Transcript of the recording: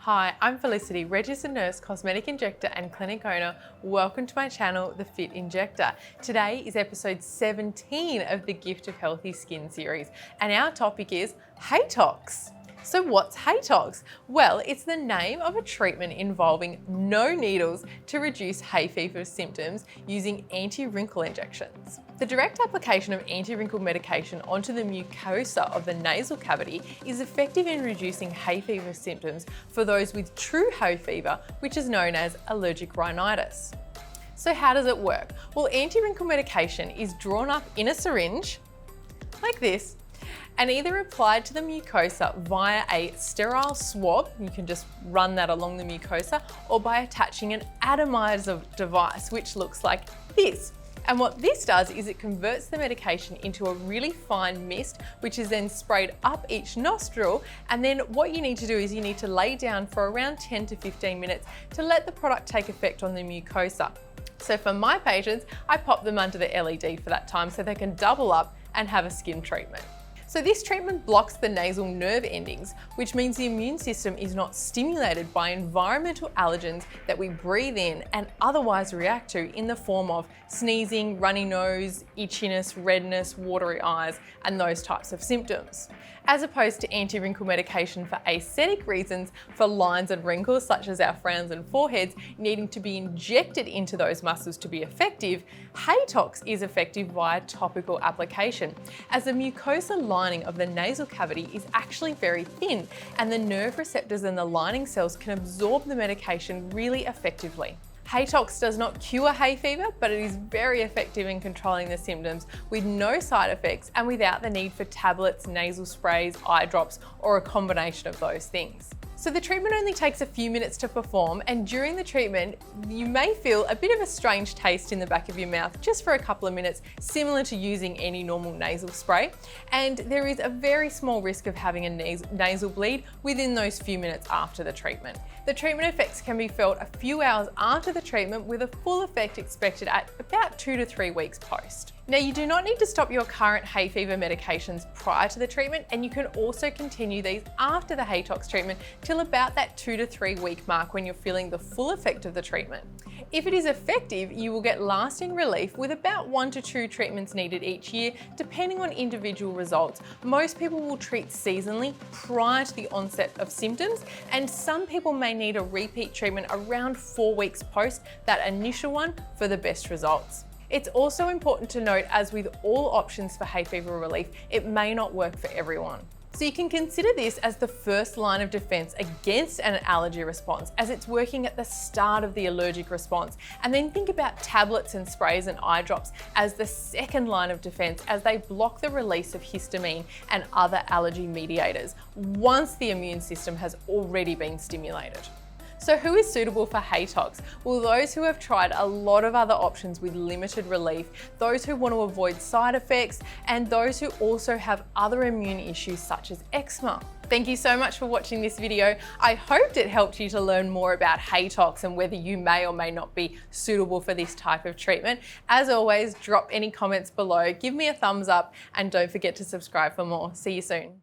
Hi, I'm Felicity, registered nurse, cosmetic injector and clinic owner. Welcome to my channel, The Fit Injector. Today is episode 17 of the Gift of Healthy Skin series, and our topic is HAYTOX. So what's HAYTOX? Well, it's the name of a treatment involving no needles to reduce hay fever symptoms using anti-wrinkle injections. The direct application of anti-wrinkle medication onto the mucosa of the nasal cavity is effective in reducing hay fever symptoms for those with true hay fever, which is known as allergic rhinitis. So how does it work? Well, anti-wrinkle medication is drawn up in a syringe, like this, and either applied to the mucosa via a sterile swab, you can just run that along the mucosa, or by attaching an atomizer device, which looks like this. And what this does is it converts the medication into a really fine mist, which is then sprayed up each nostril. And then what you need to do is you need to lay down for around 10 to 15 minutes to let the product take effect on the mucosa. So for my patients, I pop them under the LED for that time so they can double up and have a skin treatment. So this treatment blocks the nasal nerve endings, which means the immune system is not stimulated by environmental allergens that we breathe in and otherwise react to in the form of sneezing, runny nose, itchiness, redness, watery eyes, and those types of symptoms. As opposed to anti-wrinkle medication for aesthetic reasons, for lines and wrinkles such as our frowns and foreheads needing to be injected into those muscles to be effective, HAYTOX is effective via topical application, as the mucosa lining of the nasal cavity is actually very thin and the nerve receptors in the lining cells can absorb the medication really effectively. HAYTOX does not cure hay fever, but it is very effective in controlling the symptoms with no side effects and without the need for tablets, nasal sprays, eye drops, or a combination of those things. So the treatment only takes a few minutes to perform, and during the treatment, you may feel a bit of a strange taste in the back of your mouth just for a couple of minutes, similar to using any normal nasal spray. And there is a very small risk of having a nasal bleed within those few minutes after the treatment. The treatment effects can be felt a few hours after the treatment, with a full effect expected at about 2 to 3 weeks post. Now, you do not need to stop your current hay fever medications prior to the treatment, and you can also continue these after the HAYTOX treatment till about that 2 to 3 week mark when you're feeling the full effect of the treatment. If it is effective, you will get lasting relief with about 1 to 2 treatments needed each year, depending on individual results. Most people will treat seasonally prior to the onset of symptoms, and some people may need a repeat treatment around 4 weeks post that initial one for the best results. It's also important to note, as with all options for hay fever relief, it may not work for everyone. So you can consider this as the first line of defense against an allergy response, as it's working at the start of the allergic response. And then think about tablets and sprays and eye drops as the second line of defense, as they block the release of histamine and other allergy mediators once the immune system has already been stimulated. So who is suitable for HAYTOX? Well, those who have tried a lot of other options with limited relief, those who want to avoid side effects, and those who also have other immune issues such as eczema. Thank you so much for watching this video. I hoped it helped you to learn more about HAYTOX and whether you may or may not be suitable for this type of treatment. As always, drop any comments below, give me a thumbs up, and don't forget to subscribe for more. See you soon.